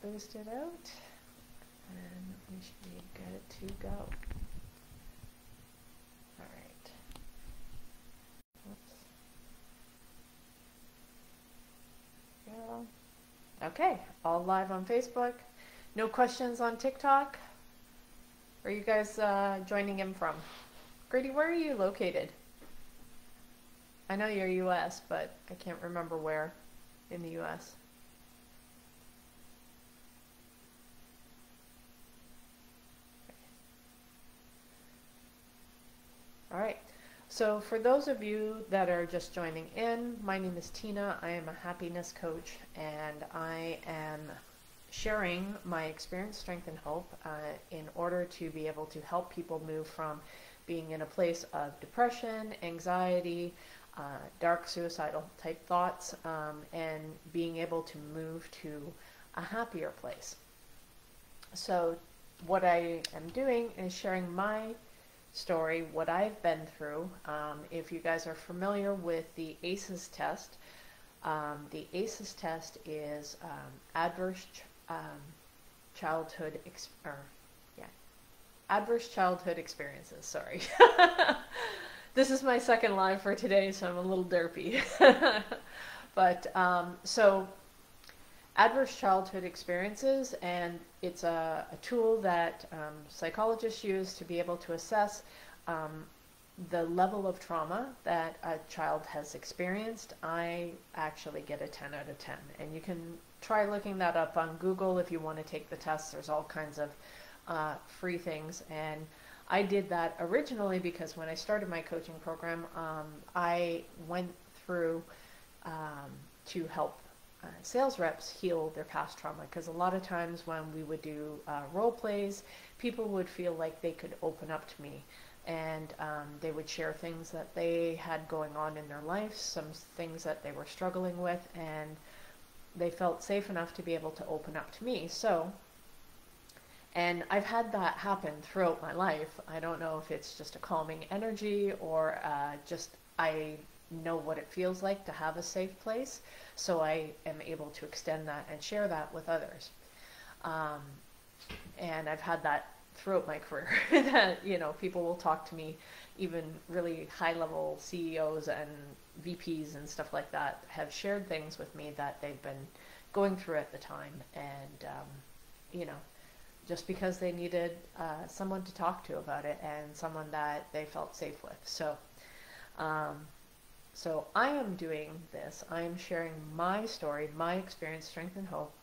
boost it out, and we should be good to go. All right. Oops. Go. Okay, all live on Facebook. No questions on TikTok? Where are you guys joining in from? Grady, where are you located? I know you're US, but I can't remember where in the US. All right. So for those of you that are just joining in, my name is Tina. I am a happiness coach, and I am sharing my experience, strength, and hope in order to be able to help people move from being in a place of depression, anxiety, dark suicidal type thoughts, and being able to move to a happier place. So what I am doing is sharing my story, what I've been through. If you guys are familiar with the ACEs test, the ACEs test is adverse childhood adverse childhood experiences. Sorry. This is my second live for today, so I'm a little derpy. But so adverse childhood experiences, and it's a tool that psychologists use to be able to assess the level of trauma that a child has experienced. I actually get a 10 out of 10, and you can try looking that up on Google if you want to take the test. There's all kinds of free things, and I did that originally because when I started my coaching program, I went through to help sales reps heal their past trauma, because a lot of times when we would do role plays, people would feel like they could open up to me, and they would share things that they had going on in their life, some things that they were struggling with, and they felt safe enough to be able to open up to me. And I've had that happen throughout my life. I don't know if it's just a calming energy or just I know what it feels like to have a safe place, so I am able to extend that and share that with others. And I've had that throughout my career that, you know, people will talk to me, even really high-level CEOs and VPs and stuff like that have shared things with me that they've been going through at the time, and you know, just because they needed someone to talk to about it and someone that they felt safe with. So so I am doing this. I am sharing my story, my experience, strength, and hope,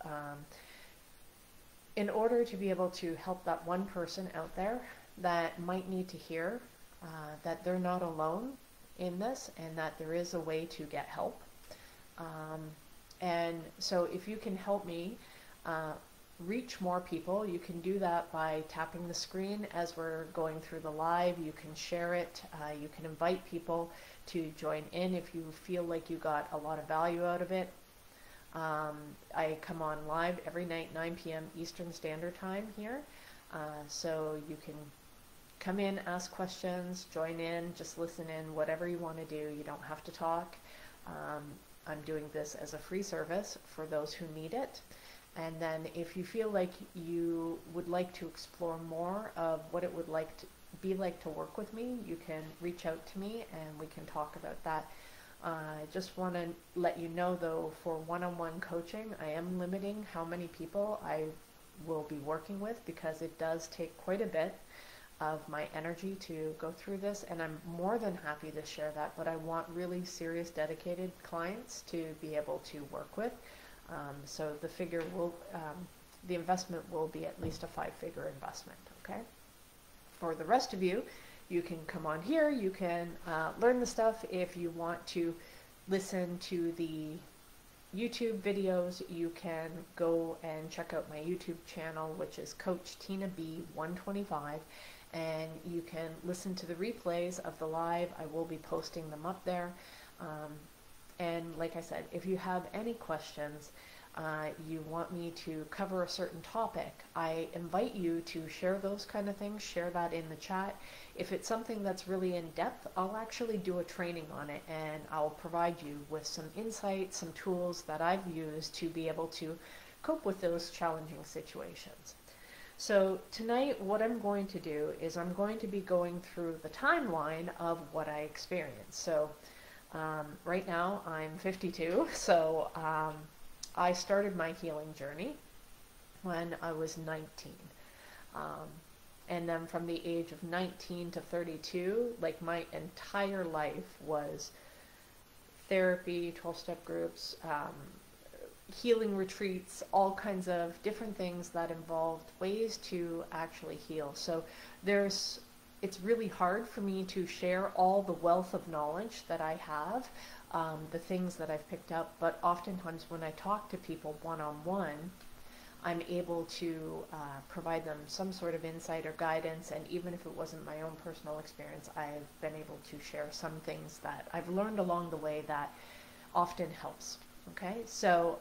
in order to be able to help that one person out there that might need to hear that they're not alone in this, and that there is a way to get help. And so if you can help me reach more people, you can do that by tapping the screen as we're going through the live. You can share it. You can invite people to join in if you feel like you got a lot of value out of it. I come on live every night, 9 p.m. Eastern Standard Time here. So you can come in, ask questions, join in, just listen in, whatever you want to do. You don't have to talk. I'm doing this as a free service for those who need it. And then if you feel like you would like to explore more of what it would be like to work with me, you can reach out to me and we can talk about that. I just want to let you know, though, for one-on-one coaching, I am limiting how many people I will be working with, because it does take quite a bit of my energy to go through this, and I'm more than happy to share that, but I want really serious, dedicated clients to be able to work with. So the figure will, the investment will be at least a 5-figure investment, okay? For the rest of you, you can come on here, you can learn the stuff. If you want to listen to the YouTube videos, you can go and check out my YouTube channel, which is Coach Tina B 125, and you can listen to the replays of the live. I will be posting them up there. And like I said, if you have any questions, you want me to cover a certain topic, I invite you to share those kind of things, share that in the chat. If it's something that's really in depth, I'll actually do a training on it, and I'll provide you with some insight, some tools that I've used to be able to cope with those challenging situations. So tonight what I'm going to do is I'm going to be going through the timeline of what I experienced. So right now I'm 52, so I started my healing journey when I was 19. And then from the age of 19 to 32, like my entire life was therapy, 12-step groups, healing retreats, all kinds of different things that involved ways to actually heal. So it's really hard for me to share all the wealth of knowledge that I have, the things that I've picked up, but oftentimes when I talk to people one-on-one, I'm able to provide them some sort of insight or guidance, and even if it wasn't my own personal experience, I've been able to share some things that I've learned along the way that often helps. Okay, so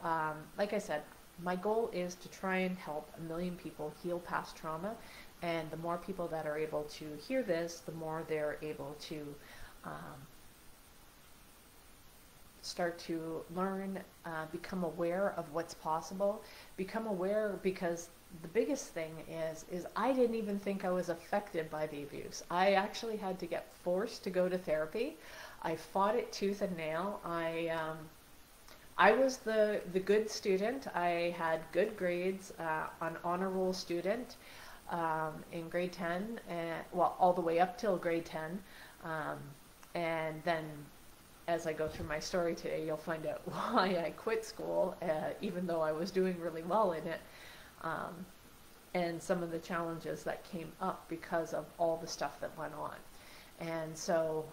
like I said, my goal is to try and help 1 million people heal past trauma, and the more people that are able to hear this, the more they're able to start to learn, become aware of what's possible, become aware, because the biggest thing is I didn't even think I was affected by the abuse. I actually had to get forced to go to therapy. I fought it tooth and nail. I was the good student. I had good grades, an honor roll student in grade 10, and, well, all the way up till grade 10. And then as I go through my story today, you'll find out why I quit school, even though I was doing really well in it, and some of the challenges that came up because of all the stuff that went on. And so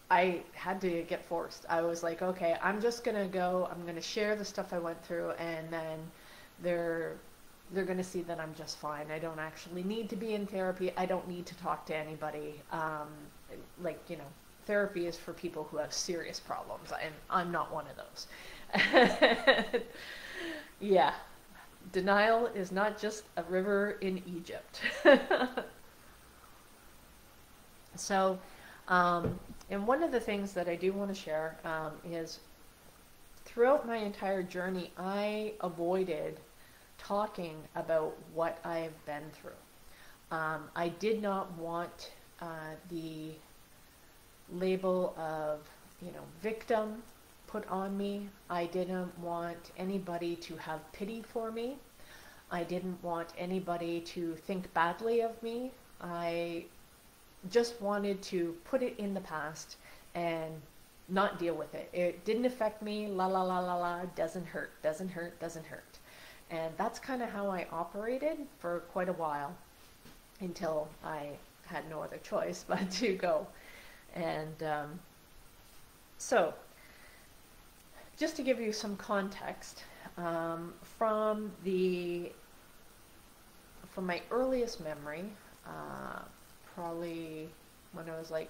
I had to get forced. I was like, okay, I'm just going to go, I'm going to share the stuff I went through, and then they're going to see that I'm just fine. I don't actually need to be in therapy. I don't need to talk to anybody. Like, you know, therapy is for people who have serious problems, and I'm not one of those. Yeah, denial is not just a river in Egypt. So, and one of the things that I do want to share is throughout my entire journey, I avoided talking about what I've been through. I did not want the label of, you know, victim put on me. I didn't want anybody to have pity for me. I didn't want anybody to think badly of me. I just wanted to put it in the past and not deal with it. It didn't affect me, la la la la la, doesn't hurt, doesn't hurt, doesn't hurt. And that's kind of how I operated for quite a while, until I had no other choice but to go. And so, just to give you some context, from my earliest memory, probably when I was like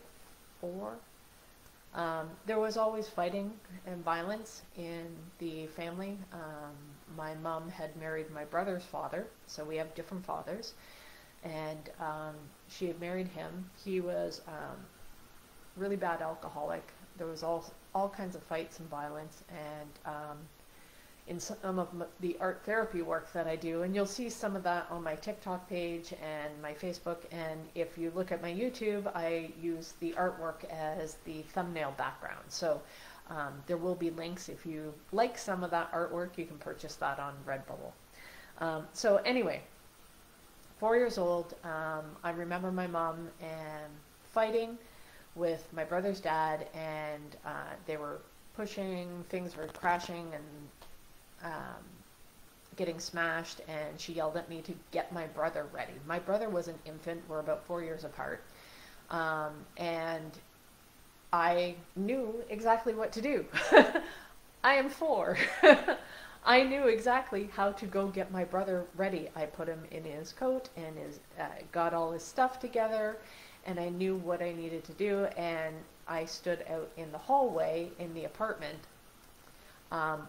4, there was always fighting and violence in the family. My mom had married my brother's father, so we have different fathers, and she had married him. He was really bad alcoholic. There was all kinds of fights and violence, and in some of the art therapy work that I do, and you'll see some of that on my TikTok page and my Facebook, and if you look at my YouTube, I use the artwork as the thumbnail background. So there will be links. If you like some of that artwork, you can purchase that on Redbubble. So anyway, 4 years old, I remember my mom and fighting with my brother's dad, and they were pushing, things were crashing and getting smashed, and she yelled at me to get my brother ready. My brother was an infant. We're about 4 years apart. And I knew exactly what to do. I am 4. I knew exactly how to go get my brother ready. I put him in his coat and got all his stuff together, and I knew what I needed to do, and I stood out in the hallway in the apartment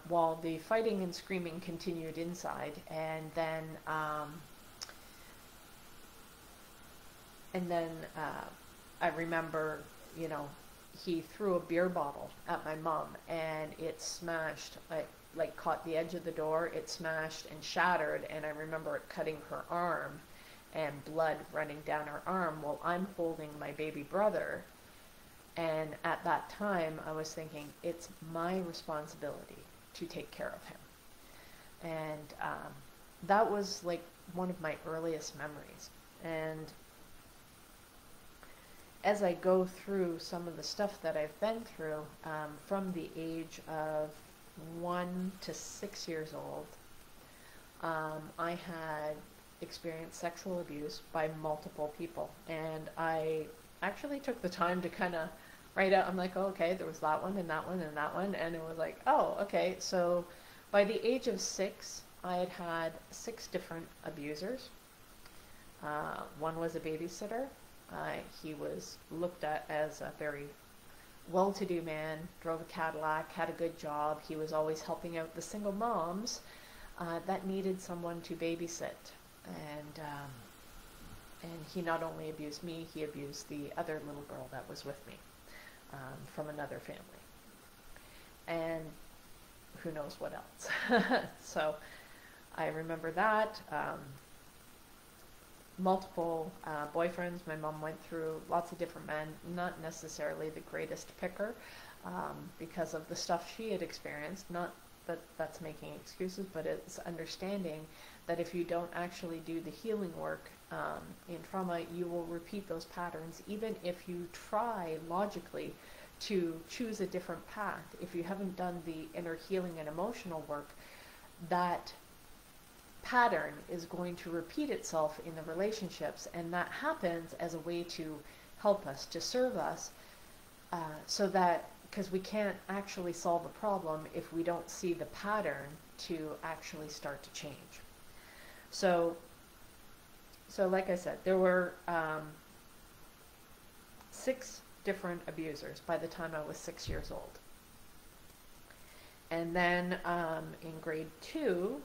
while the fighting and screaming continued inside. And then I remember, you know, he threw a beer bottle at my mom, and it smashed. like caught the edge of the door, it smashed and shattered, and I remember it cutting her arm and blood running down her arm while I'm holding my baby brother. And at that time, I was thinking, it's my responsibility to take care of him. And that was like one of my earliest memories. And as I go through some of the stuff that I've been through, from the age of 1 to 6 years old, I had experienced sexual abuse by multiple people. And I actually took the time to kind of write out, I'm like, oh, okay, there was that one and that one and that one. And it was like, oh, okay. So by the age of 6, I had had 6 different abusers. One was a babysitter. He was looked at as a very well-to-do man, drove a Cadillac, had a good job. He was always helping out the single moms that needed someone to babysit. And he not only abused me, he abused the other little girl that was with me from another family. And who knows what else. So I remember that. Multiple boyfriends. My mom went through lots of different men, not necessarily the greatest picker because of the stuff she had experienced. Not that that's making excuses, but it's understanding that if you don't actually do the healing work in trauma, you will repeat those patterns, even if you try logically to choose a different path. If you haven't done the inner healing and emotional work, that pattern is going to repeat itself in the relationships, and that happens as a way to help us, to serve us, so that, because we can't actually solve a problem if we don't see the pattern to actually start to change. So like I said, there were 6 different abusers by the time I was 6 years old. And then in grade 2,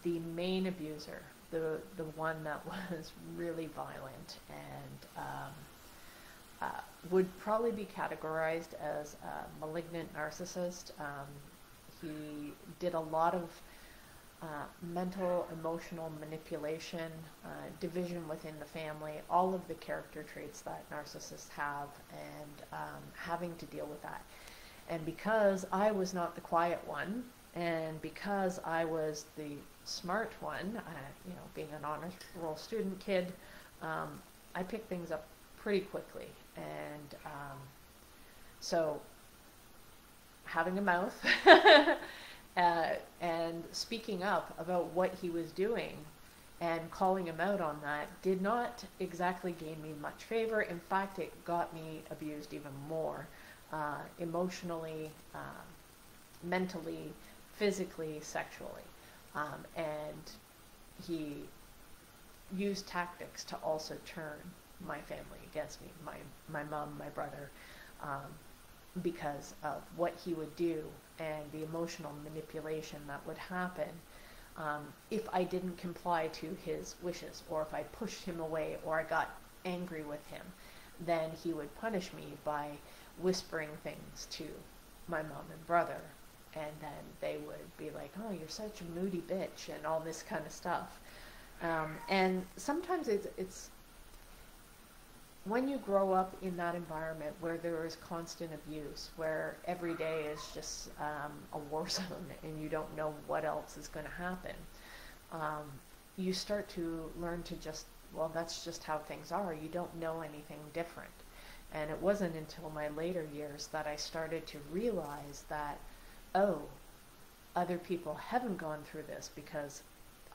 the main abuser, the one that was really violent and would probably be categorized as a malignant narcissist. He did a lot of mental, emotional manipulation, division within the family, all of the character traits that narcissists have, and having to deal with that. And because I was not the quiet one, and because I was the smart one, being an honor roll student kid, I picked things up pretty quickly. And so having a mouth and speaking up about what he was doing and calling him out on that did not exactly gain me much favor. In fact, it got me abused even more. Emotionally, mentally, physically, sexually. And he used tactics to also turn my family against me, my mom, my brother, because of what he would do and the emotional manipulation that would happen if I didn't comply to his wishes, or if I pushed him away, or I got angry with him. Then he would punish me by whispering things to my mom and brother, and then they would be like, oh, you're such a moody bitch, and all this kind of stuff. And sometimes it's when you grow up in that environment where there is constant abuse, where every day is just a war zone and you don't know what else is going to happen, you start to learn to just, well, that's just how things are. You don't know anything different. And it wasn't until my later years that I started to realize that, oh, other people haven't gone through this, because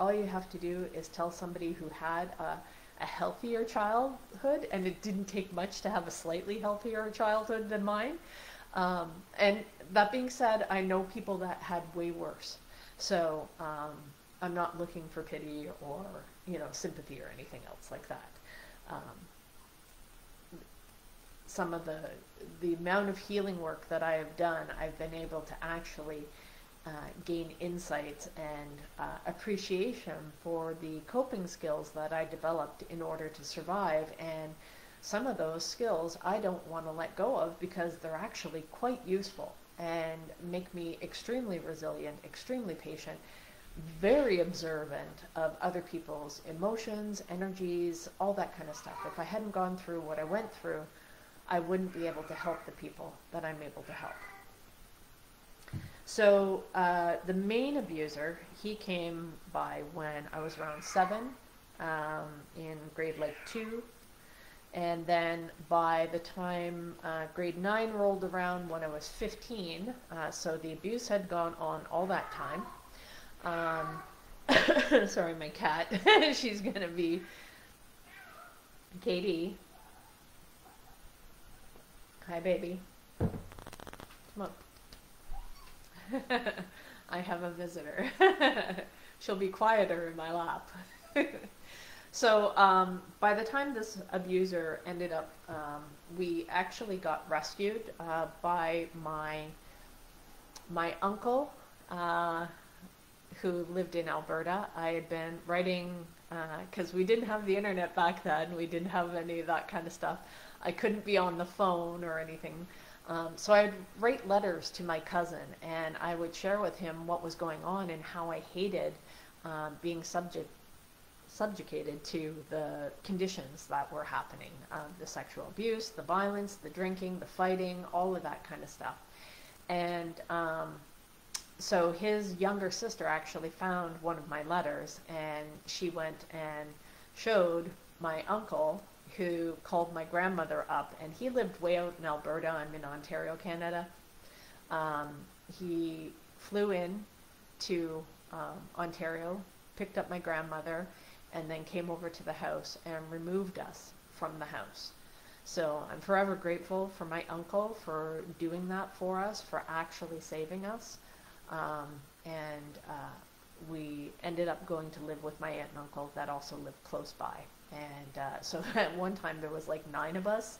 all you have to do is tell somebody who had a healthier childhood, and it didn't take much to have a slightly healthier childhood than mine. And that being said, I know people that had way worse. So I'm not looking for pity or sympathy or anything else like that. Some of the amount of healing work that I have done, I've been able to actually gain insights and appreciation for the coping skills that I developed in order to survive. And some of those skills I don't want to let go of, because they're actually quite useful. and make me extremely resilient, extremely patient, very observant of other people's emotions, energies, all that kind of stuff. If I hadn't gone through what I went through, I wouldn't be able to help the people that I'm able to help. So the main abuser, he came by when I was around 7, in grade like 2. And then by the time grade 9 rolled around, when I was 15, so the abuse had gone on all that time. Sorry, my cat. She's going to be Katie. Hi, baby. Come on. I have a visitor. She'll be quieter in my lap. So by the time this abuser ended up, we actually got rescued by my uncle, who lived in Alberta. I had been writing, because we didn't have the internet back then, we didn't have any of that kind of stuff. I couldn't be on the phone or anything. So I'd write letters to my cousin, and I would share with him what was going on and how I hated being subjugated to the conditions that were happening. The sexual abuse, the violence, the drinking, the fighting, all of that kind of stuff. And so his younger sister actually found one of my letters, and she went and showed my uncle, who called my grandmother up, and he lived way out in Alberta. I'm in Ontario, Canada. He flew in to Ontario, picked up my grandmother, and then came over to the house and removed us from the house. So I'm forever grateful for my uncle for doing that for us, for actually saving us. We ended up going to live with my aunt and uncle that also lived close by. And so at one time there was like 9 of us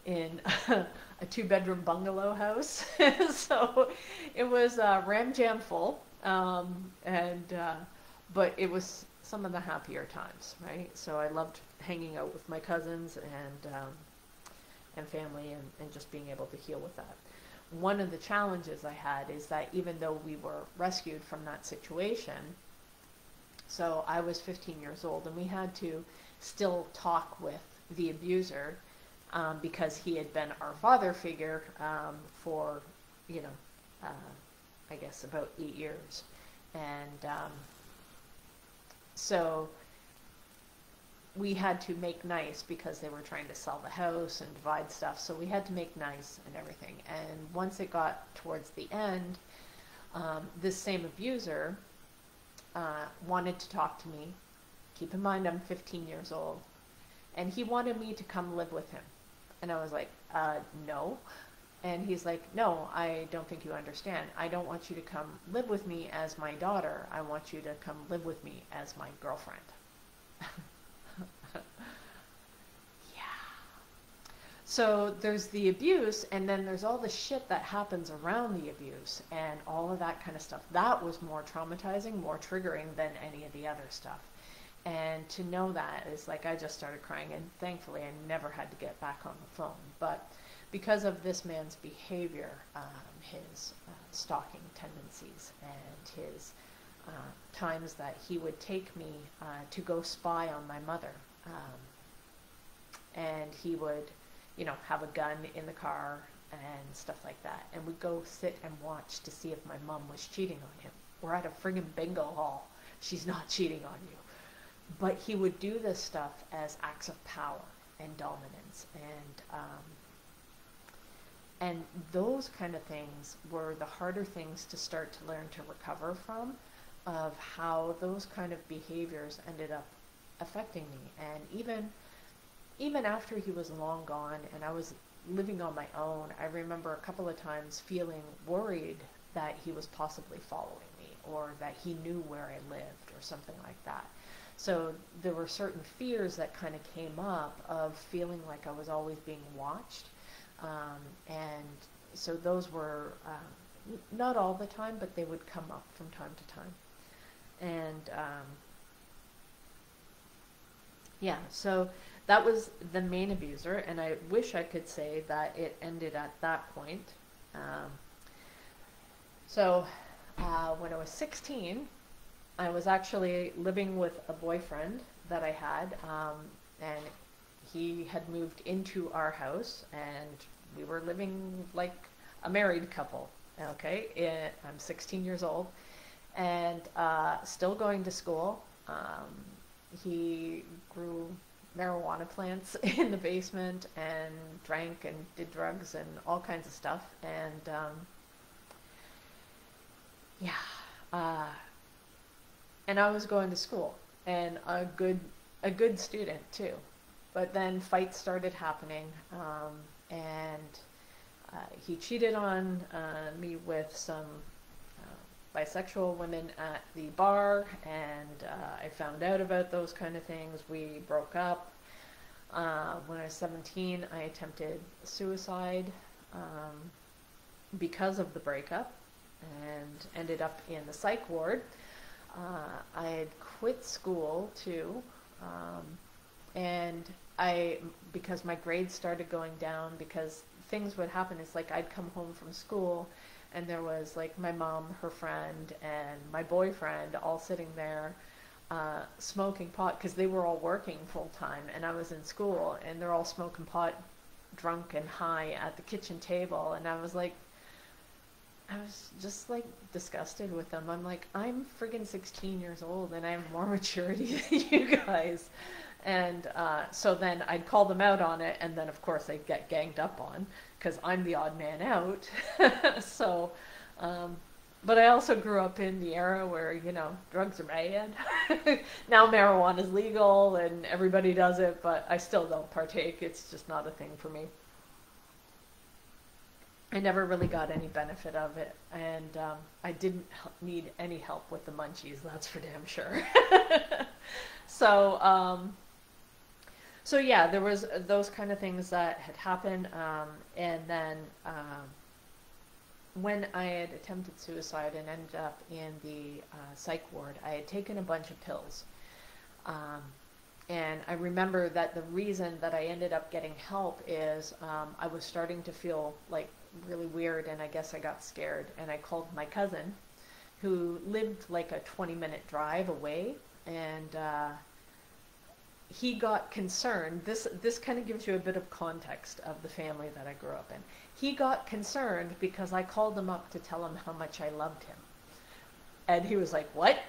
in a 2-bedroom bungalow house. So it was ram jam full, but it was some of the happier times, right? So I loved hanging out with my cousins and family, and just being able to heal with that. One of the challenges I had is that even though we were rescued from that situation, so I was 15 years old, and we had to still talk with the abuser, because he had been our father figure for, I guess about 8 years. And so we had to make nice because they were trying to sell the house and divide stuff. So we had to make nice and everything. And once it got towards the end, this same abuser wanted to talk to me. Keep in mind, I'm 15 years old. And he wanted me to come live with him. And I was like, no. And he's like, no, I don't think you understand. I don't want you to come live with me as my daughter. I want you to come live with me as my girlfriend. Yeah. So there's the abuse, and then there's all the shit that happens around the abuse and all of that kind of stuff. That was more traumatizing, more triggering than any of the other stuff. And to know that is like, I just started crying, and thankfully I never had to get back on the phone. But because of this man's behavior, his stalking tendencies, and his times that he would take me to go spy on my mother, and he would, have a gun in the car and stuff like that, and we'd go sit and watch to see if my mom was cheating on him. We're at a friggin' bingo hall. She's not cheating on you. But he would do this stuff as acts of power and dominance, and those kind of things were the harder things to start to learn to recover from, of how those kind of behaviors ended up affecting me. And even after he was long gone and I was living on my own, I remember a couple of times feeling worried that he was possibly following me, or that he knew where I lived, or something like that. So there were certain fears that kind of came up of feeling like I was always being watched. And so those were, not all the time, but they would come up from time to time. And yeah, so that was the main abuser, and I wish I could say that it ended at that point. So when I was 16, I was actually living with a boyfriend that I had, and he had moved into our house, and we were living like a married couple. Okay, I'm 16 years old, and still going to school. He grew marijuana plants in the basement and drank and did drugs and all kinds of stuff. And yeah, and I was going to school and a good student too. But then fights started happening, and he cheated on me with some bisexual women at the bar, and I found out about those kind of things. We broke up. When I was 17, I attempted suicide because of the breakup and ended up in the psych ward. I had quit school too, and because my grades started going down, because things would happen. It's like I'd come home from school and there was like my mom, her friend, and my boyfriend all sitting there smoking pot, because they were all working full time and I was in school, and they're all smoking pot, drunk and high at the kitchen table. And I was just like disgusted with them. I'm like, I'm friggin' 16 years old and I have more maturity than you guys. And so then I'd call them out on it, and then of course they'd get ganged up on because I'm the odd man out. So, but I also grew up in the era where, drugs are bad. Now marijuana is legal and everybody does it, but I still don't partake. It's just not a thing for me. I never really got any benefit of it, and I didn't need any help with the munchies, that's for damn sure. So yeah, there was those kind of things that had happened, and then when I had attempted suicide and ended up in the psych ward, I had taken a bunch of pills. And I remember that the reason that I ended up getting help is I was starting to feel like really weird, and I guess I got scared, and I called my cousin who lived like a 20-minute drive away, and he got concerned. This kind of gives you a bit of context of the family that I grew up in. He got concerned because I called him up to tell him how much I loved him. And he was like, what?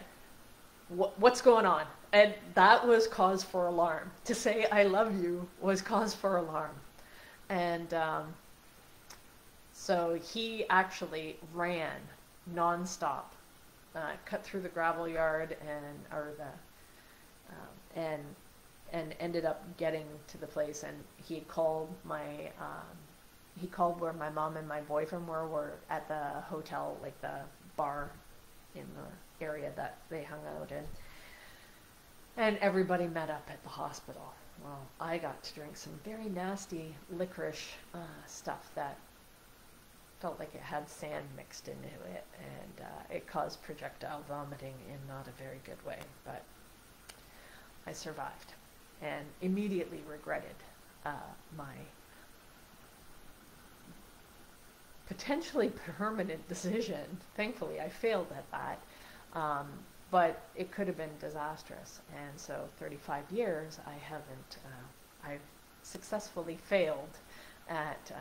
What's going on? And that was cause for alarm. To say I love you was cause for alarm. And so he actually ran nonstop, cut through the gravel yard and ended up getting to the place. And he called where my mom and my boyfriend were at the hotel, like the bar in the area that they hung out in. And everybody met up at the hospital. Well, I got to drink some very nasty licorice stuff that felt like it had sand mixed into it, and it caused projectile vomiting in not a very good way. But I survived and immediately regretted my potentially permanent decision. Thankfully, I failed at that. But it could have been disastrous. And so 35 years, I've successfully failed at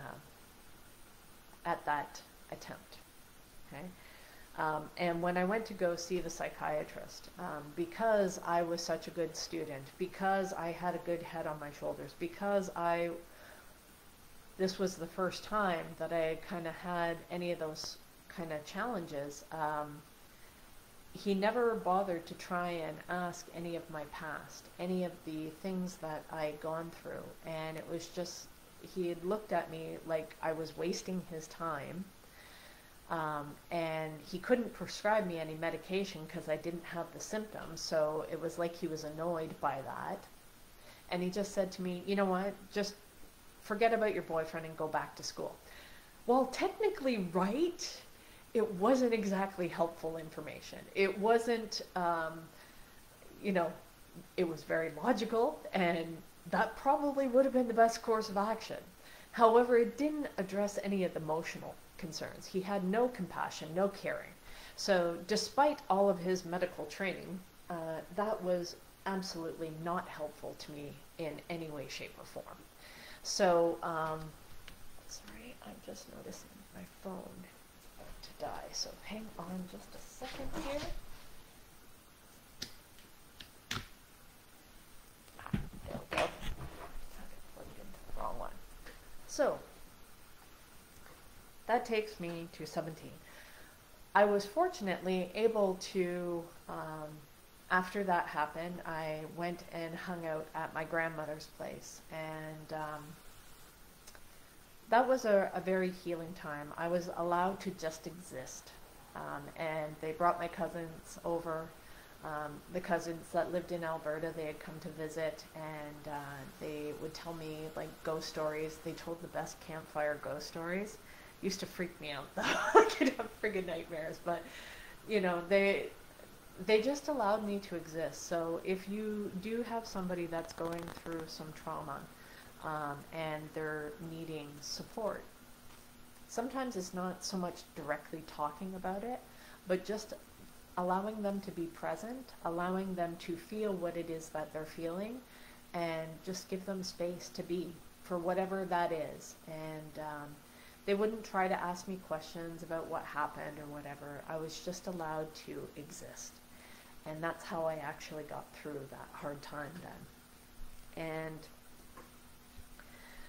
that attempt. Okay. And when I went to go see the psychiatrist, because I was such a good student, because I had a good head on my shoulders, because this was the first time that I kind of had any of those kind of challenges, he never bothered to try and ask any of my past, any of the things that I had gone through. And it was just, he had looked at me like I was wasting his time. And he couldn't prescribe me any medication because I didn't have the symptoms. So it was like he was annoyed by that. And he just said to me, you know what, just forget about your boyfriend and go back to school. Well, technically, right, it wasn't exactly helpful information. It wasn't, it was very logical, and that probably would have been the best course of action. However, it didn't address any of the emotional concerns. He had no compassion, no caring. So despite all of his medical training, that was absolutely not helpful to me in any way, shape, or form. So, sorry, I'm just noticing my phone is about to die. So hang on just a second here. There we go. I plugged into the wrong one. So, that takes me to 17. I was fortunately able to, after that happened, I went and hung out at my grandmother's place, and that was a very healing time. I was allowed to just exist, and they brought my cousins over. The cousins that lived in Alberta, they had come to visit, and they would tell me like ghost stories. They told the best campfire ghost stories. Used to freak me out though. I could have friggin' nightmares, but you know, they just allowed me to exist. So if you do have somebody that's going through some trauma, and they're needing support, sometimes it's not so much directly talking about it, but just allowing them to be present, allowing them to feel what it is that they're feeling, and just give them space to be for whatever that is. And they wouldn't try to ask me questions about what happened or whatever. I was just allowed to exist. And that's how I actually got through that hard time then. And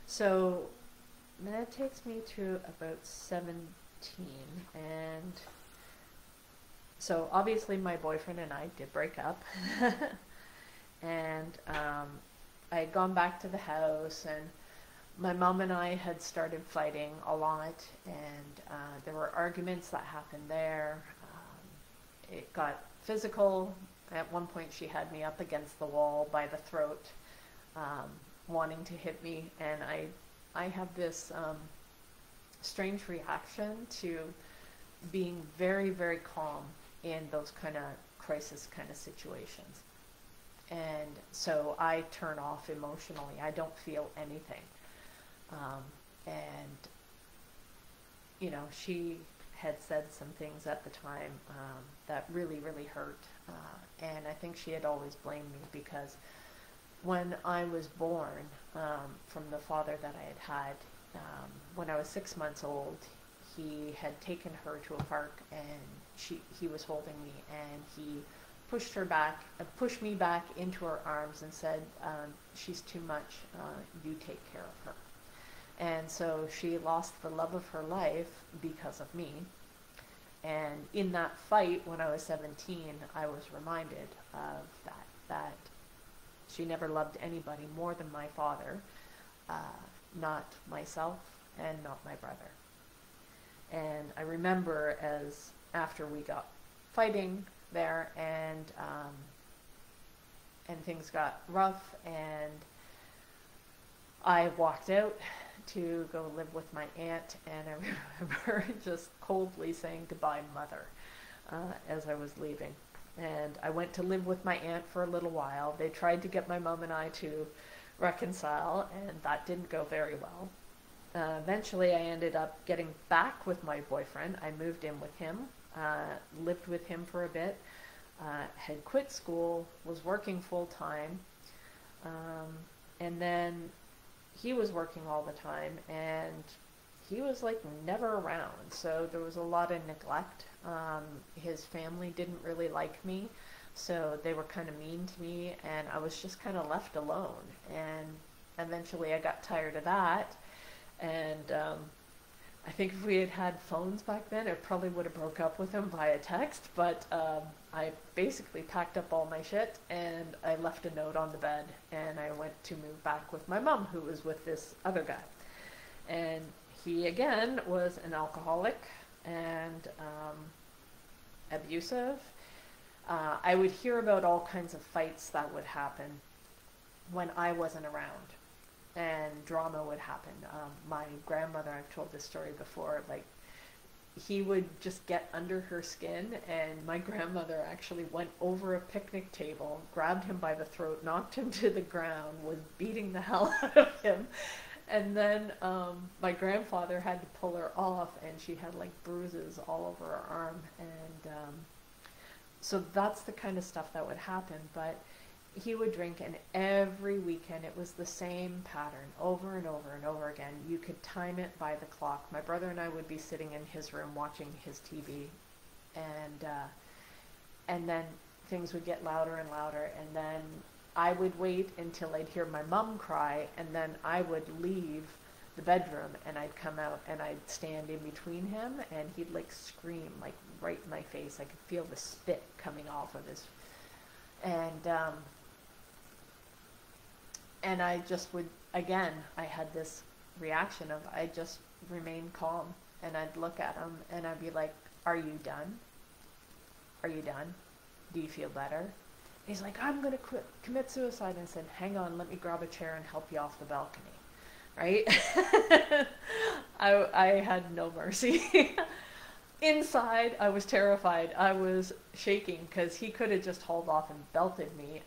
so that takes me to about 17. And so obviously my boyfriend and I did break up. And I had gone back to the house, and my mom and I had started fighting a lot, and there were arguments that happened there. It got physical. At one point she had me up against the wall by the throat, wanting to hit me, and I have this strange reaction to being very, very calm in those kind of crisis kind of situations. And so I turn off emotionally. I don't feel anything. And, you know, she had said some things at the time that really, really hurt. And I think she had always blamed me because when I was born from the father that I had, when I was 6 months old, he had taken her to a park, and he was holding me, and he pushed me back into her arms and said, she's too much, you take care of her. And so she lost the love of her life because of me. And in that fight, when I was 17, I was reminded of that she never loved anybody more than my father, not myself and not my brother. And I remember as after we got fighting there, and things got rough, and I walked out to go live with my aunt, and I remember just coldly saying goodbye, mother, as I was leaving. And I went to live with my aunt for a little while. They tried to get my mom and I to reconcile, and that didn't go very well. Eventually I ended up getting back with my boyfriend. I moved in with him, lived with him for a bit, had quit school, was working full time, and then he was working all the time, and he was like never around, so there was a lot of neglect. His family didn't really like me, so they were kind of mean to me, and I was just kind of left alone. And eventually I got tired of that, and I think if we had had phones back then, I probably would have broke up with him via text, but I basically packed up all my shit, and I left a note on the bed, and I went to move back with my mom, who was with this other guy. And he, again, was an alcoholic and abusive. I would hear about all kinds of fights that would happen when I wasn't around, and drama would happen. My grandmother, I've told this story before, like, he would just get under her skin, and my grandmother actually went over a picnic table, grabbed him by the throat, knocked him to the ground, was beating the hell out of him. And then my grandfather had to pull her off, and she had like bruises all over her arm. And so that's the kind of stuff that would happen. But he would drink, and every weekend it was the same pattern over and over and over again. You could time it by the clock. My brother and I would be sitting in his room watching his TV, and then things would get louder and louder, and then I would wait until I'd hear my mom cry, and then I would leave the bedroom, and I'd come out, and I'd stand in between him, and he'd like scream like right in my face. I could feel the spit coming off of his, and I just would, again, I had this reaction of, I just remained calm, and I'd look at him, and I'd be like, are you done? Are you done? Do you feel better? He's like, I'm going to commit suicide. And I said, hang on, let me grab a chair and help you off the balcony. Right? I had no mercy. Inside, I was terrified. I was shaking because he could have just hauled off and belted me.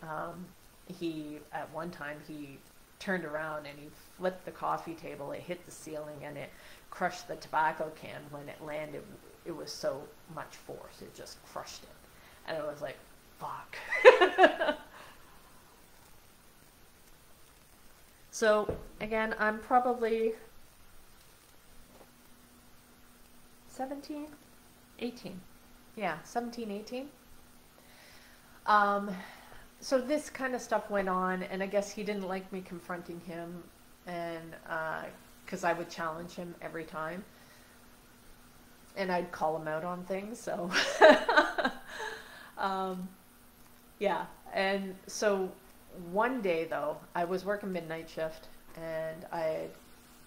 At one time, he turned around and he flipped the coffee table. It hit the ceiling and it crushed the tobacco can. When it landed, it was so much force. It just crushed it. And I was like, fuck. So, again, I'm probably 17, 18. Yeah, 17, 18. So this kind of stuff went on, and I guess he didn't like me confronting him, and because I would challenge him every time. And I'd call him out on things, so... yeah, and so one day though, I was working midnight shift, and I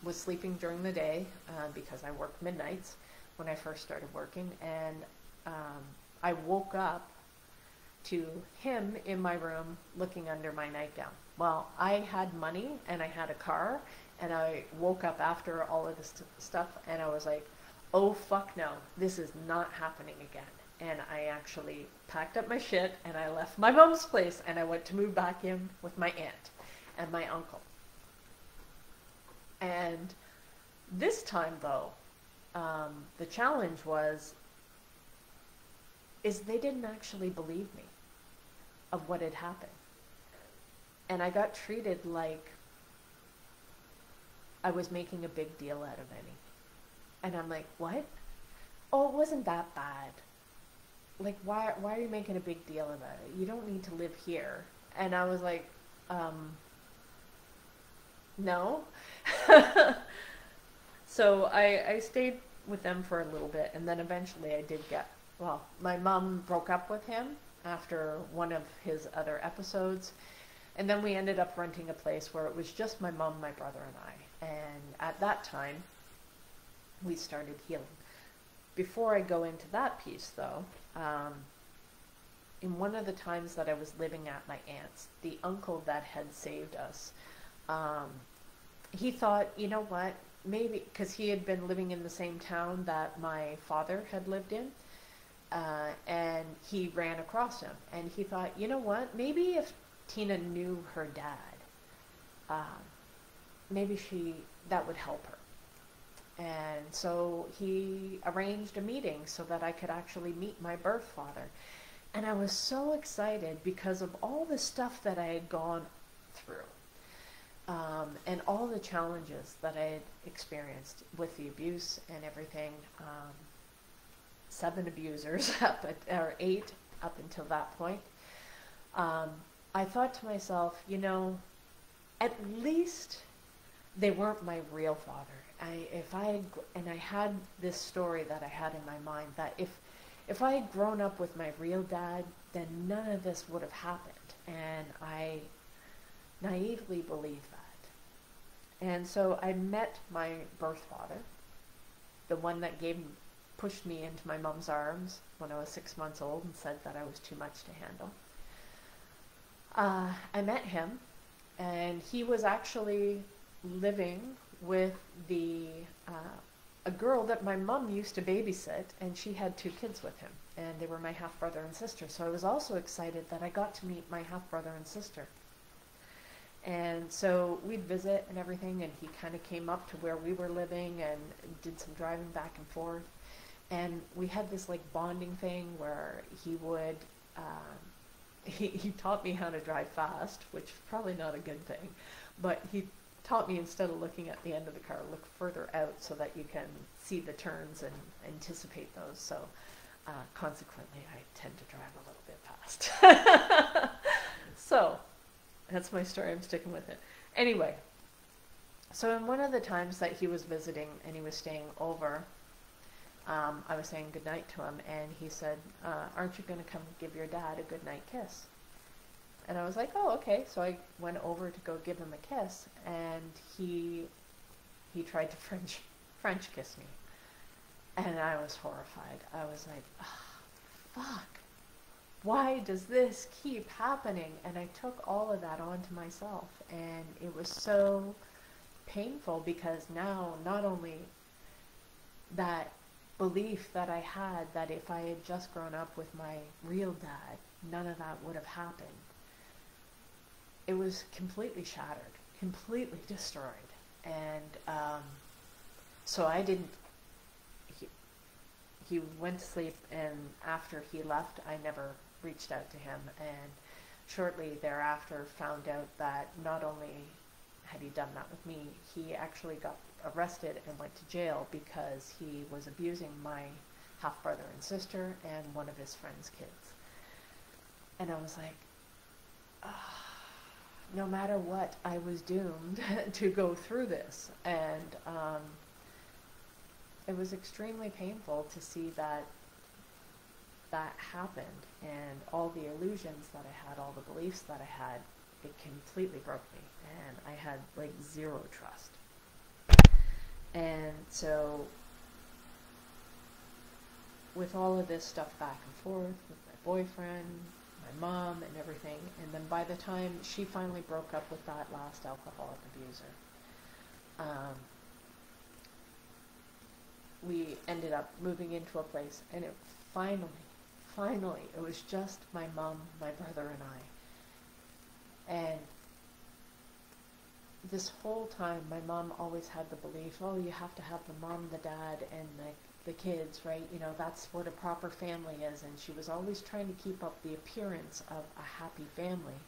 was sleeping during the day because I worked midnights when I first started working, and I woke up to him in my room looking under my nightgown. Well, I had money and I had a car, and I woke up after all of this stuff, and I was like, oh fuck no, this is not happening again. And I actually packed up my shit, and I left my mom's place, and I went to move back in with my aunt and my uncle. And this time, though, the challenge is they didn't actually believe me of what had happened. And I got treated like I was making a big deal out of any. And I'm like, what? Oh, it wasn't that bad. Like, why are you making a big deal about it? You don't need to live here. And I was like, no. So I stayed with them for a little bit, and then eventually I did my mom broke up with him after one of his other episodes, and then we ended up renting a place where it was just my mom, my brother, and I. And at that time, we started healing. Before I go into that piece, though, in one of the times that I was living at my aunt's, the uncle that had saved us, he thought, you know what, maybe, because he had been living in the same town that my father had lived in, and he ran across him, and he thought, you know what, maybe if Tina knew her dad, maybe that would help her. And so he arranged a meeting so that I could actually meet my birth father. And I was so excited because of all the stuff that I had gone through, and all the challenges that I had experienced with the abuse and everything. 7 abusers, or 8 up until that point. I thought to myself, you know, at least they weren't my real father. I had this story that I had in my mind that if I had grown up with my real dad, then none of this would have happened. And I naively believed that. And so I met my birth father, the one that pushed me into my mom's arms when I was 6 months old and said that I was too much to handle. I met him, and he was actually living with a girl that my mom used to babysit, and she had 2 kids with him, and they were my half-brother and sister. So I was also excited that I got to meet my half-brother and sister. And so we'd visit and everything, and he kind of came up to where we were living and did some driving back and forth. And we had this like bonding thing where he would, he taught me how to drive fast, which is probably not a good thing, but he taught me, instead of looking at the end of the car, look further out so that you can see the turns and anticipate those. So consequently, I tend to drive a little bit fast. So that's my story. I'm sticking with it. Anyway, so in one of the times that he was visiting and he was staying over, I was saying goodnight to him, and he said, aren't you going to come give your dad a goodnight kiss? And I was like, oh, okay. So I went over to go give him a kiss, and he tried to French kiss me. And I was horrified. I was like, oh, fuck. Why does this keep happening? And I took all of that onto myself, and it was so painful, because now not only that belief that I had that if I had just grown up with my real dad, none of that would have happened. It was completely shattered, completely destroyed. And so I didn't, he went to sleep, and after he left, I never reached out to him. And shortly thereafter found out that not only had he done that with me, he actually got arrested and went to jail because he was abusing my half-brother and sister and one of his friend's kids. And I was like, oh, no matter what, I was doomed to go through this. And it was extremely painful to see that happened, and all the illusions that I had, all the beliefs that I had, it completely broke me, and I had like zero trust. And so with all of this stuff back and forth with my boyfriend, my mom, and everything, and then by the time she finally broke up with that last alcoholic abuser, we ended up moving into a place, and it finally, it was just my mom, my brother, and I. And this whole time, my mom always had the belief, oh, you have to have the mom, the dad, and the kids, right? You know, that's what a proper family is. And she was always trying to keep up the appearance of a happy family,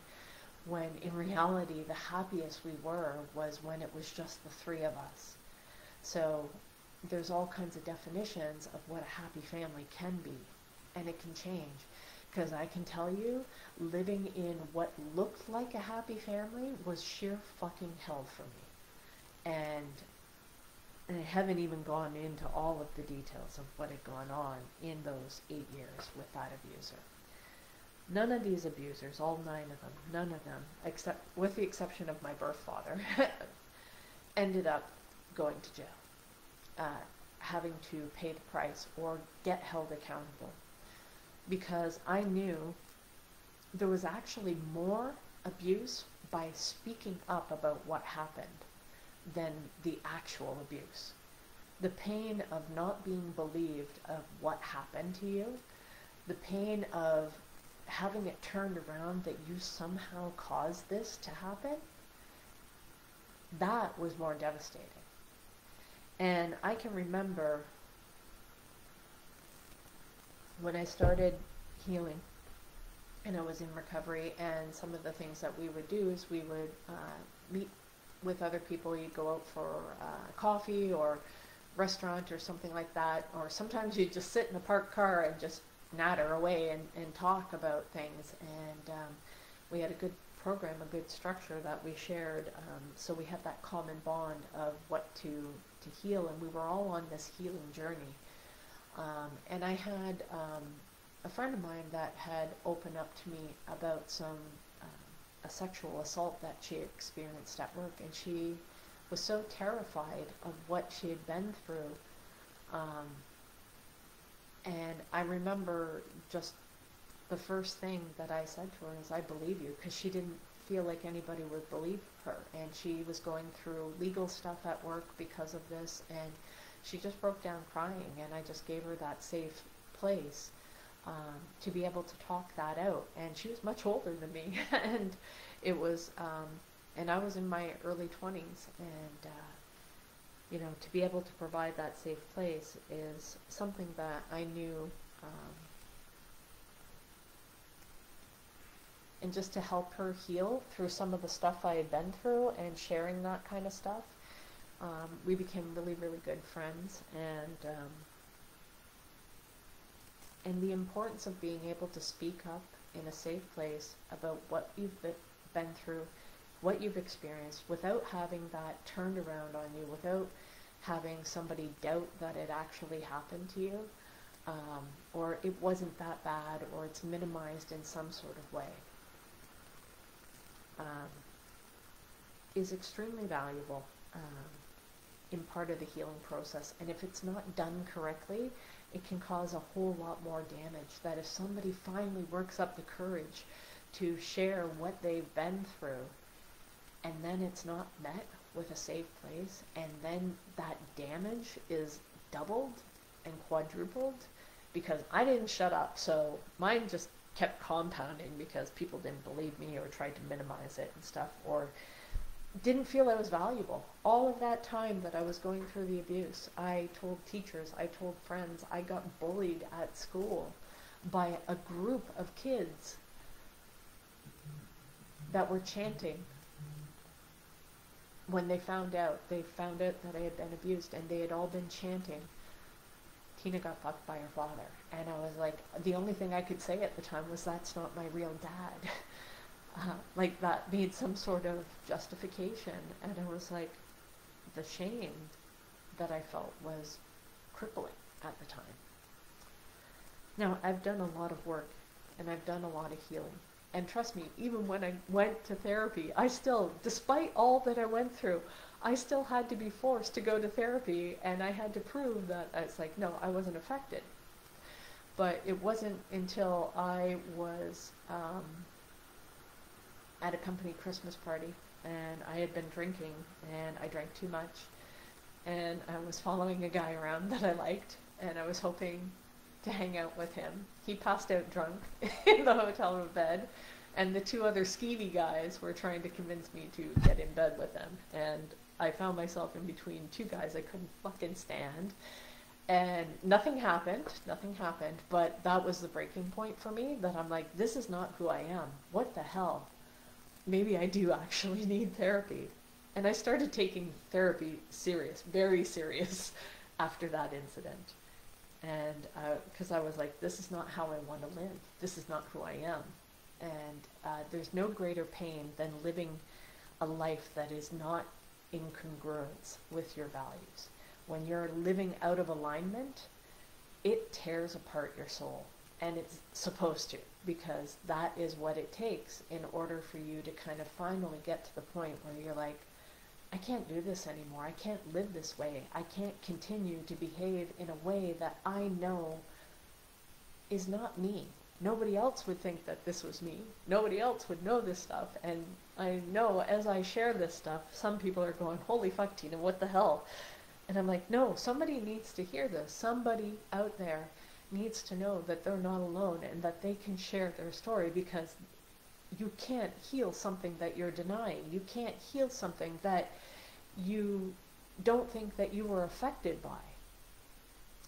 when in reality, the happiest we were was when it was just the three of us. So there's all kinds of definitions of what a happy family can be, and it can change. Because I can tell you, living in what looked like a happy family was sheer fucking hell for me. And I haven't even gone into all of the details of what had gone on in those 8 years with that abuser. None of these abusers, all 9 of them, none of them, except with the exception of my birth father, ended up going to jail, having to pay the price or get held accountable. Because I knew there was actually more abuse by speaking up about what happened than the actual abuse. The pain of not being believed of what happened to you, the pain of having it turned around that you somehow caused this to happen, that was more devastating. And I can remember when I started healing and I was in recovery, and some of the things that we would do is we would meet with other people. You'd go out for coffee or restaurant or something like that, or sometimes you'd just sit in a parked car and just natter away and talk about things. And we had a good program, a good structure that we shared, so we had that common bond of what to heal, and we were all on this healing journey. And I had a friend of mine that had opened up to me about a sexual assault that she experienced at work, and she was so terrified of what she had been through. And I remember just the first thing that I said to her is, I believe you, because she didn't feel like anybody would believe her, and she was going through legal stuff at work because of this, and she just broke down crying, and I just gave her that safe place to be able to talk that out. And she was much older than me, and it was And I was in my early 20s, and to be able to provide that safe place is something that I knew, and just to help her heal through some of the stuff I had been through and sharing that kind of stuff, we became really, really good friends, and the importance of being able to speak up in a safe place about what you've been through, what you've experienced, without having that turned around on you, without having somebody doubt that it actually happened to you, or it wasn't that bad, or it's minimized in some sort of way, is extremely valuable in part of the healing process. And if it's not done correctly, it can cause a whole lot more damage. That if somebody finally works up the courage to share what they've been through, and then it's not met with a safe place, and then that damage is doubled and quadrupled, because I didn't shut up, so mine just kept compounding because people didn't believe me or tried to minimize it and stuff, or didn't feel I was valuable. All of that time that I was going through the abuse, I told teachers, I told friends, I got bullied at school by a group of kids that were chanting when they found out that I had been abused, and they had all been chanting, "Tina got fucked by her father." And I was like, the only thing I could say at the time was, "That's not my real dad." Like that made some sort of justification, and I was like, the shame that I felt was crippling at the time. Now, I've done a lot of work, and I've done a lot of healing. And trust me, even when I went to therapy, I still, despite all that I went through, I still had to be forced to go to therapy, and I had to prove that it's like, no, I wasn't affected. But it wasn't until I was at a company Christmas party, and I had been drinking, and I drank too much, and I was following a guy around that I liked, and I was hoping to hang out with him. He passed out drunk in the hotel room bed, and the two other skeevy guys were trying to convince me to get in bed with them, and I found myself in between two guys I couldn't fucking stand, and nothing happened, but that was the breaking point for me, that I'm like, this is not who I am. What the hell? Maybe I do actually need therapy. And I started taking therapy serious, very serious, after that incident. And because I was like, this is not how I want to live. This is not who I am. And there's no greater pain than living a life that is not in congruence with your values. When you're living out of alignment, it tears apart your soul. And it's supposed to, because that is what it takes in order for you to kind of finally get to the point where you're like, I can't do this anymore. I can't live this way. I can't continue to behave in a way that I know is not me. Nobody else would think that this was me. Nobody else would know this stuff. And I know as I share this stuff, some people are going, holy fuck, Tina, what the hell? And I'm like, no, somebody needs to hear this. Somebody out there needs to know that they're not alone, and that they can share their story, because you can't heal something that you're denying. You can't heal something that you don't think that you were affected by.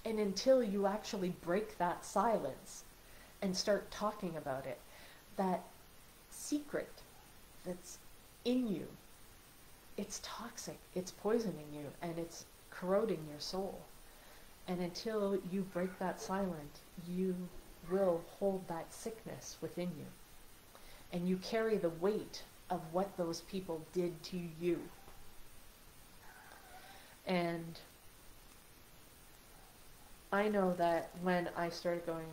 And until you actually break that silence and start talking about it, that secret that's in you, it's toxic, it's poisoning you, and it's corroding your soul. And until you break that silence, you will hold that sickness within you. And you carry the weight of what those people did to you. And I know that when I started going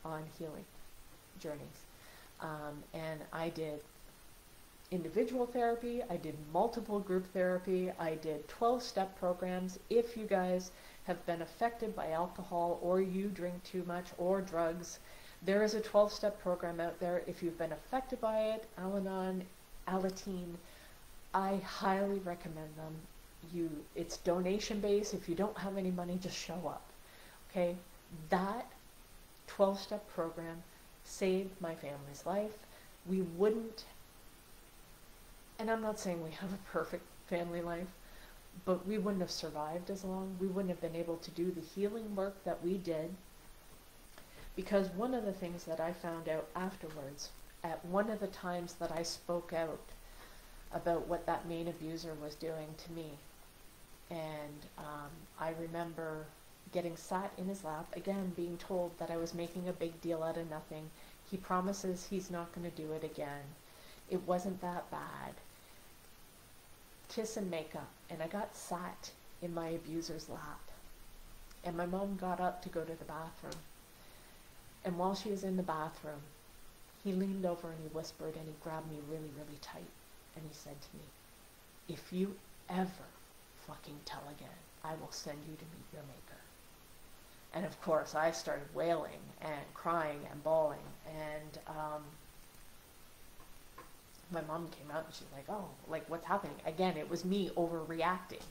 on healing journeys, and I did individual therapy, I did multiple group therapy, I did 12-step programs. If you guys have been affected by alcohol, or you drink too much, or drugs, there is a 12-step program out there. If you've been affected by it, Al-Anon, Alateen, I highly recommend them. It's donation-based. If you don't have any money, just show up. Okay? That 12-step program saved my family's life. We wouldn't, And I'm not saying we have a perfect family life, but we wouldn't have survived as long. We wouldn't have been able to do the healing work that we did. Because one of the things that I found out afterwards, at one of the times that I spoke out about what that main abuser was doing to me, and I remember getting sat in his lap, again being told that I was making a big deal out of nothing. He promises he's not going to do it again. It wasn't that bad. Kiss and make up. And I got sat in my abuser's lap. And my mom got up to go to the bathroom. And while she was in the bathroom, he leaned over and he whispered and he grabbed me really, really tight. And he said to me, "If you ever fucking tell again, I will send you to meet your maker." And of course, I started wailing and crying and bawling. And my mom came out and she's like, "Oh, like what's happening?" Again, it was me overreacting.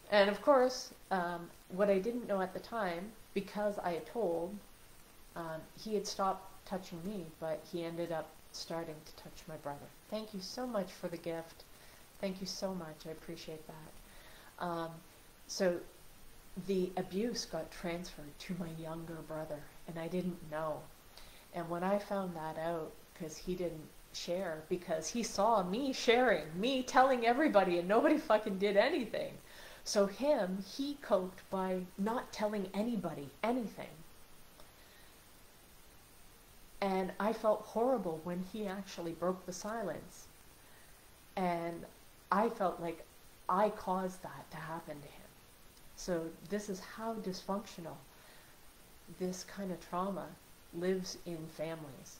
And of course, what I didn't know at the time, because I had told, he had stopped touching me, but he ended up starting to touch my brother. Thank you so much for the gift. Thank you so much. I appreciate that. So the abuse got transferred to my younger brother, and I didn't know. And when I found that out, because he didn't share, because he saw me sharing, me telling everybody, and nobody fucking did anything. So he coped by not telling anybody anything. And I felt horrible when he actually broke the silence. And I felt like I caused that to happen to him. So this is how dysfunctional this kind of trauma lives in families.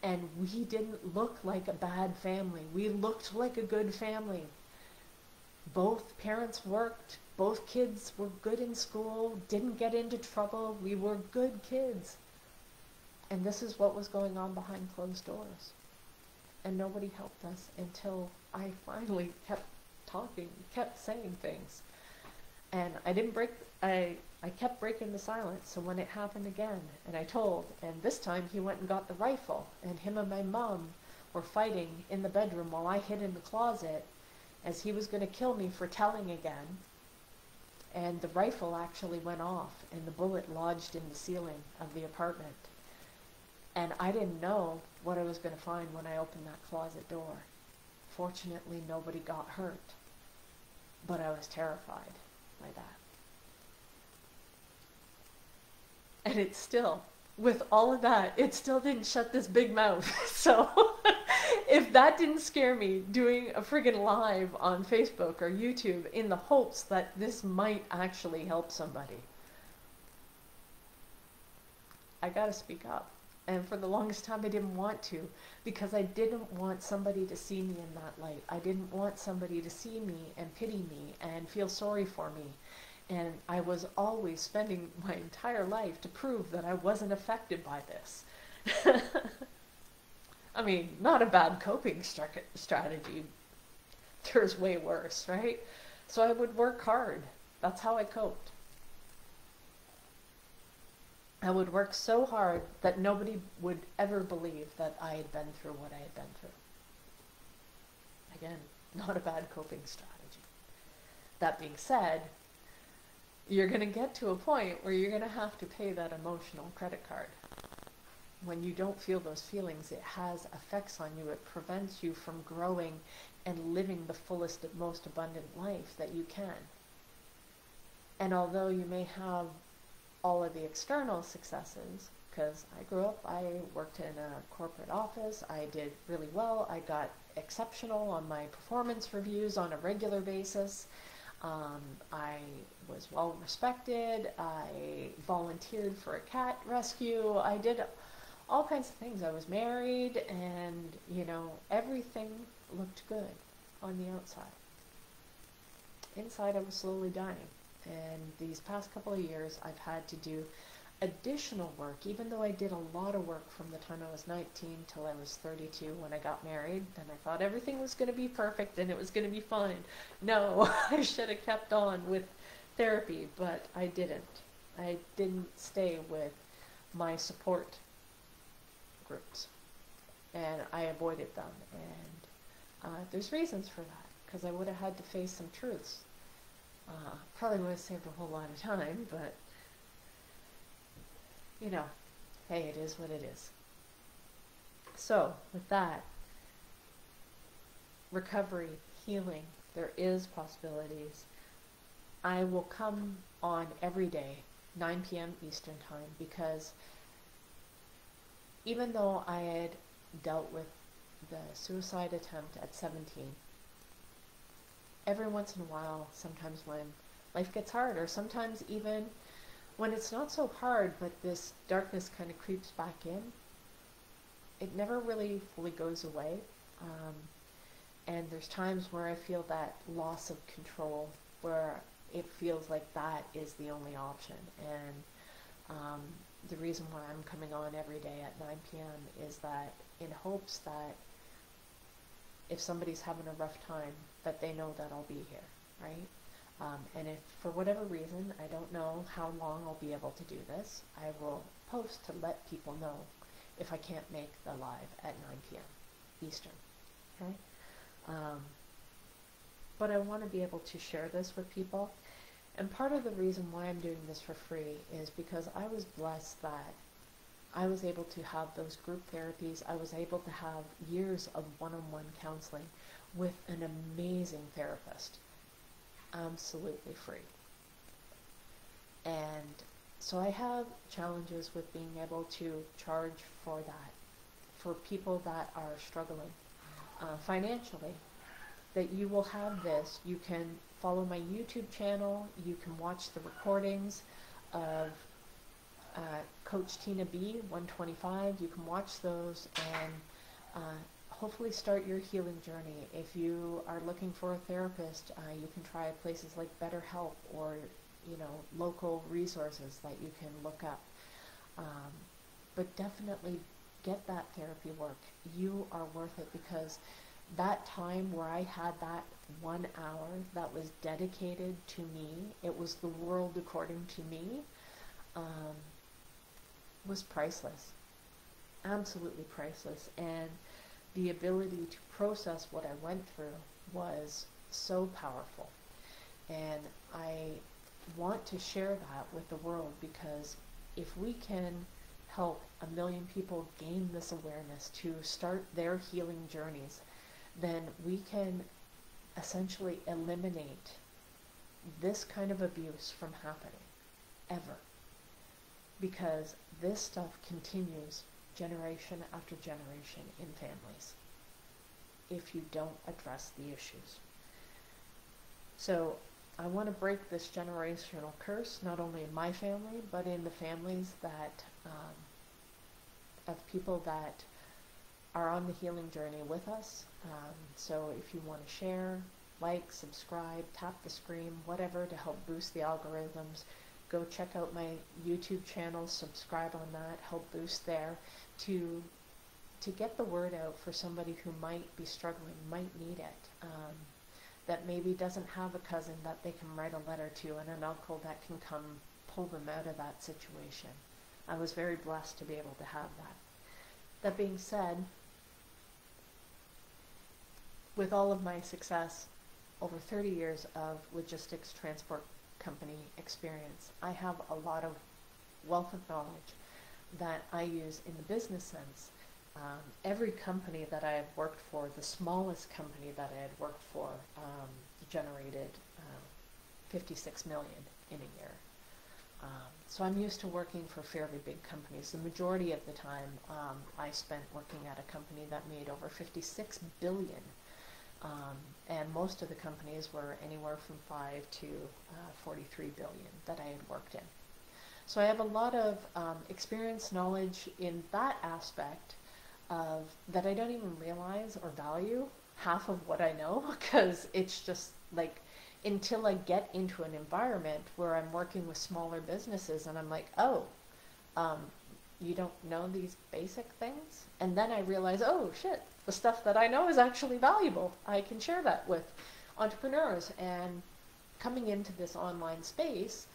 And we didn't look like a bad family. We looked like a good family. Both parents worked, both kids were good in school, didn't get into trouble. We were good kids. And this is what was going on behind closed doors. And nobody helped us until I finally kept talking, kept saying things. And I kept breaking the silence. So when it happened again, and I told, and this time he went and got the rifle, and him and my mom were fighting in the bedroom while I hid in the closet, as he was going to kill me for telling again. And the rifle actually went off, and the bullet lodged in the ceiling of the apartment. And I didn't know what I was going to find when I opened that closet door. Fortunately, nobody got hurt, but I was terrified by that. And it still, with all of that, it still didn't shut this big mouth. So if that didn't scare me, doing a friggin' live on Facebook or YouTube in the hopes that this might actually help somebody, I gotta speak up. And for the longest time I didn't want to, because I didn't want somebody to see me in that light. I didn't want somebody to see me and pity me and feel sorry for me. And I was always spending my entire life to prove that I wasn't affected by this. I mean, not a bad coping strategy. There's way worse, right? So I would work hard. That's how I coped. I would work so hard that nobody would ever believe that I had been through what I had been through. Again, not a bad coping strategy. That being said, you're going to get to a point where you're going to have to pay that emotional credit card. When you don't feel those feelings, it has effects on you. It prevents you from growing and living the fullest, most abundant life that you can. And although you may have all of the external successes, because I grew up, I worked in a corporate office, I did really well, I got exceptional on my performance reviews on a regular basis, I was well respected, I volunteered for a cat rescue, I did all kinds of things. I was married, and you know, everything looked good on the outside. Inside I was slowly dying. And these past couple of years, I've had to do additional work, even though I did a lot of work from the time I was 19 till I was 32 when I got married, and I thought everything was going to be perfect and it was going to be fine. No, I should have kept on with therapy, but I didn't. I didn't stay with my support groups. and I avoided them. And there's reasons for that, because I would have had to face some truths. Probably would have saved a whole lot of time, but you know, hey, it is what it is. So with that, recovery, healing, there is possibilities. I will come on every day, 9 p.m. Eastern time, because even though I had dealt with the suicide attempt at 17, every once in a while, sometimes when life gets hard, or sometimes even when it's not so hard, but this darkness kind of creeps back in, it never really fully goes away. And there's times where I feel that loss of control, where it feels like that is the only option. And the reason why I'm coming on every day at 9 p.m. is that in hopes that if somebody's having a rough time, that they know that I'll be here, right? And if for whatever reason, I don't know how long I'll be able to do this, I will post to let people know if I can't make the live at 9 p.m. Eastern, okay? But I want to be able to share this with people. And part of the reason why I'm doing this for free is because I was blessed that I was able to have those group therapies. I was able to have years of one-on-one counseling with an amazing therapist, absolutely free. And so I have challenges with being able to charge for that, for people that are struggling financially, that you will have this. You can follow my YouTube channel. You can watch the recordings of Coach Tina B 125. You can watch those and hopefully start your healing journey. If you are looking for a therapist, you can try places like BetterHelp, or local resources that you can look up. But definitely get that therapy work. You are worth it, because that time where I had that 1 hour that was dedicated to me, it was the world according to me, was priceless. Absolutely priceless. And the ability to process what I went through was so powerful. And I want to share that with the world, because if we can help 1 million people gain this awareness to start their healing journeys, then we can essentially eliminate this kind of abuse from happening ever. Because this stuff continues generation after generation in families if you don't address the issues. So I want to break this generational curse, not only in my family, but in the families that of people that are on the healing journey with us. So if you want to share, like, subscribe, tap the screen, whatever, to help boost the algorithms, go check out my YouTube channel, subscribe on that, help boost there, to get the word out for somebody who might be struggling, might need it, that maybe doesn't have a cousin that they can write a letter to, and an uncle that can come pull them out of that situation. I was very blessed to be able to have that. That being said, with all of my success, over 30 years of logistics transport company experience, I have a lot of wealth of knowledge that I use in the business sense. Every company that I have worked for, the smallest company that I had worked for, generated 56 million in a year. So I'm used to working for fairly big companies. The majority of the time I spent working at a company that made over 56 billion. And most of the companies were anywhere from 5 to 43 billion that I had worked in. So I have a lot of experience, knowledge in that aspect of that I don't even realize or value half of what I know, because it's just like, until I get into an environment where I'm working with smaller businesses and I'm like, oh, you don't know these basic things? And then I realize, oh shit, the stuff that I know is actually valuable. I can share that with entrepreneurs. And coming into this online space,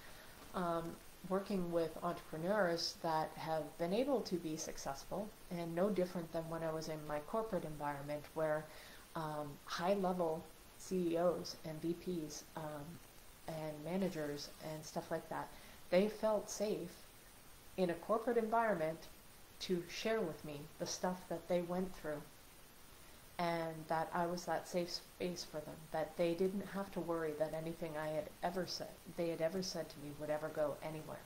working with entrepreneurs that have been able to be successful, and no different than when I was in my corporate environment where high-level CEOs and VPs and managers and stuff like that, they felt safe in a corporate environment to share with me the stuff that they went through, and that I was that safe space for them, that they didn't have to worry that anything they had ever said to me would ever go anywhere.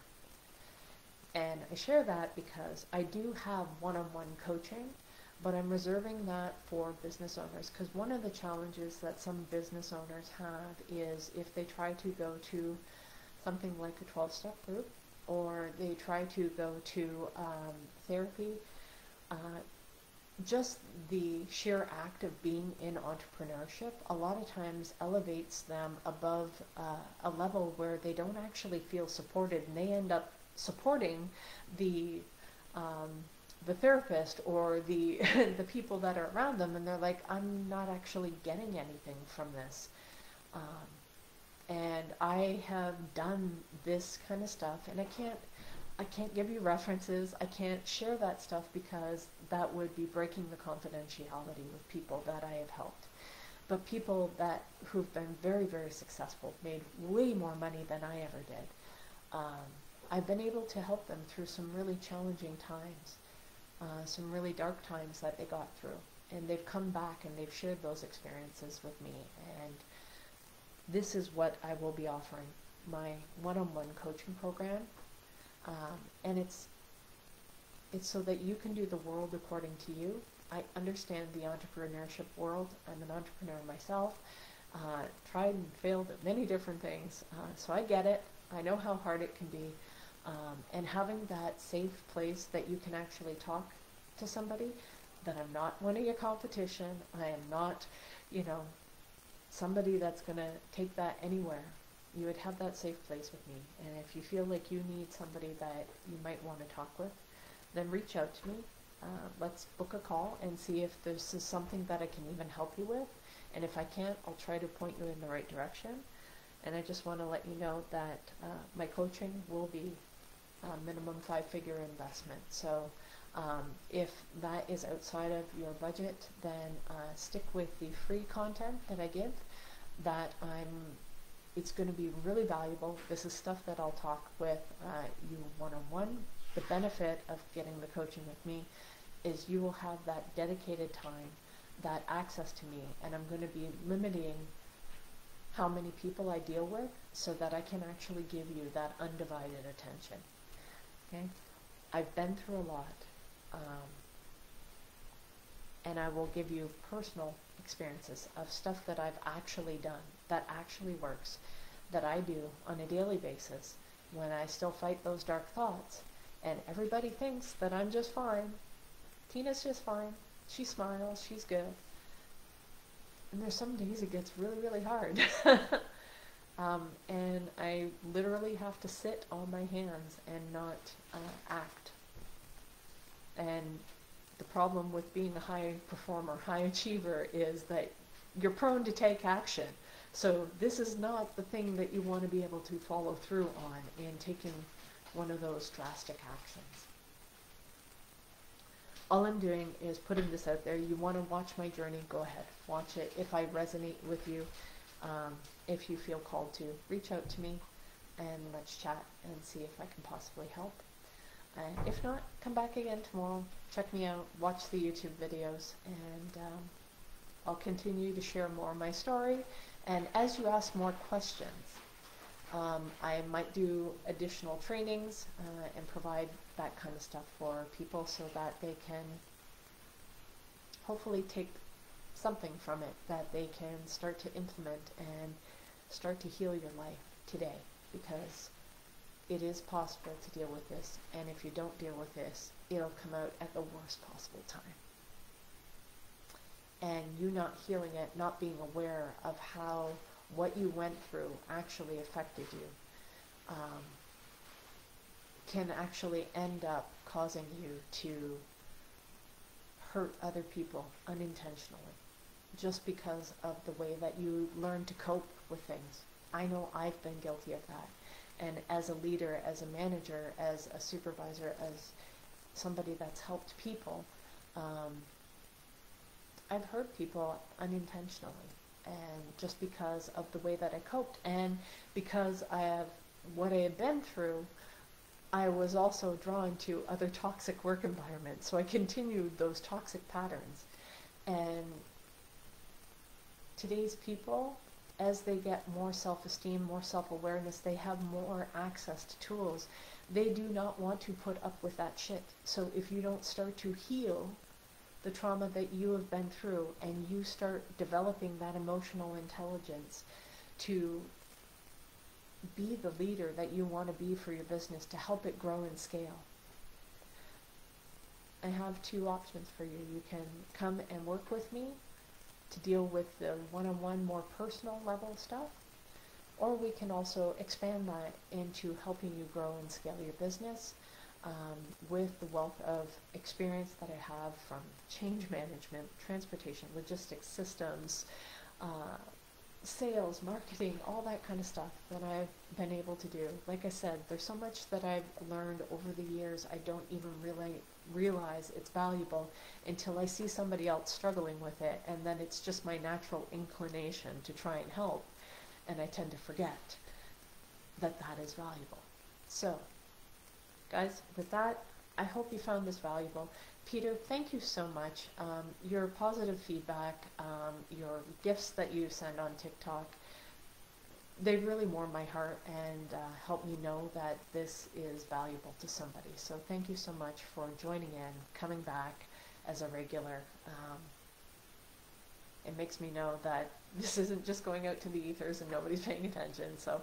And I share that because I do have one-on-one coaching, but I'm reserving that for business owners, because one of the challenges that some business owners have is if they try to go to something like a 12-step group, or they try to go to therapy, just the sheer act of being in entrepreneurship a lot of times elevates them above a level where they don't actually feel supported, and they end up supporting the therapist or the the people that are around them, and they're like, I'm not actually getting anything from this. And I have done this kind of stuff, and I can't give you references. I can't share that stuff because that would be breaking the confidentiality with people that I have helped. But people who've been very, very successful, made way more money than I ever did. I've been able to help them through some really challenging times, some really dark times that they got through. And they've come back and they've shared those experiences with me. And this is what I will be offering, my one-on-one coaching program. And it's so that you can do the world according to you. I understand the entrepreneurship world. I'm an entrepreneur myself. Tried and failed at many different things. So I get it. I know how hard it can be. And having that safe place that you can actually talk to somebody, that I'm not one of your competition. I am not, somebody that's going to take that anywhere. You would have that safe place with me. And if you feel like you need somebody that you might want to talk with, then reach out to me. Let's book a call and see if this is something that I can even help you with. And if I can't, I'll try to point you in the right direction. And I just want to let you know that my coaching will be a minimum 5-figure investment. So if that is outside of your budget, then stick with the free content that I give. It's going to be really valuable. This is stuff that I'll talk with you one-on-one. The benefit of getting the coaching with me is you will have that dedicated time, that access to me, and I'm going to be limiting how many people I deal with so that I can actually give you that undivided attention. Okay? I've been through a lot, and I will give you personal experiences of stuff that I've actually done, that actually works, that I do on a daily basis when I still fight those dark thoughts. And everybody thinks that I'm just fine. Tina's just fine. She smiles. She's good. And there's some days it gets really, really hard. And I literally have to sit on my hands and not act. And the problem with being a high performer, high achiever, is that you're prone to take action. So this is not the thing that you want to be able to follow through on in taking one of those drastic actions. All I'm doing is putting this out there. You want to watch my journey, go ahead, watch it. If I resonate with you, if you feel called to, reach out to me and let's chat and see if I can possibly help. If not, come back again tomorrow, check me out, watch the YouTube videos, and I'll continue to share more of my story. And as you ask more questions, I might do additional trainings and provide that kind of stuff for people so that they can hopefully take something from it that they can start to implement and start to heal your life today, because it is possible to deal with this, and if you don't deal with this, it'll come out at the worst possible time. And you not healing it, not being aware of how what you went through actually affected you, can actually end up causing you to hurt other people unintentionally, just because of the way that you learn to cope with things. I know I've been guilty of that. And as a leader, as a manager, as a supervisor, as somebody that's helped people, I've hurt people unintentionally, and just because of the way that I coped, and because what I had been through, I was also drawn to other toxic work environments, so I continued those toxic patterns. And today's people, as they get more self-esteem, more self-awareness, they have more access to tools. They do not want to put up with that shit. So if you don't start to heal the trauma that you have been through, and you start developing that emotional intelligence to be the leader that you want to be for your business, to help it grow and scale, I have two options for you. You can come and work with me to deal with the one-on-one, more personal level stuff, or we can also expand that into helping you grow and scale your business with the wealth of experience that I have from change management, transportation, logistics, systems, sales, marketing, all that kind of stuff that I've been able to do. Like I said, there's so much that I've learned over the years, I don't even really realize it's valuable until I see somebody else struggling with it, and then it's just my natural inclination to try and help, and I tend to forget that that is valuable. So, guys, with that, I hope you found this valuable. Peter, thank you so much. Your positive feedback, your gifts that you send on TikTok, they really warm my heart and help me know that this is valuable to somebody. So thank you so much for joining in, coming back as a regular. It makes me know that this isn't just going out to the ethers and nobody's paying attention. So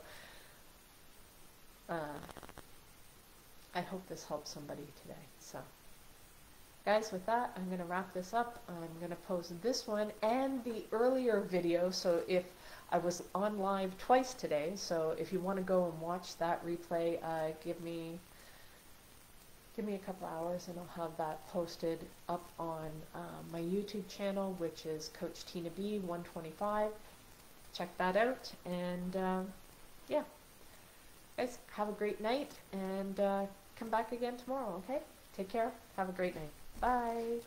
I hope this helps somebody today. So, guys, with that, I'm going to wrap this up. I'm going to post this one and the earlier video. So if I was on live twice today, so if you want to go and watch that replay, give me a couple hours and I'll have that posted up on my YouTube channel, which is Coach Tina B 125. Check that out, and yeah, guys, have a great night, and come back again tomorrow, okay? Take care. Have a great night. Bye.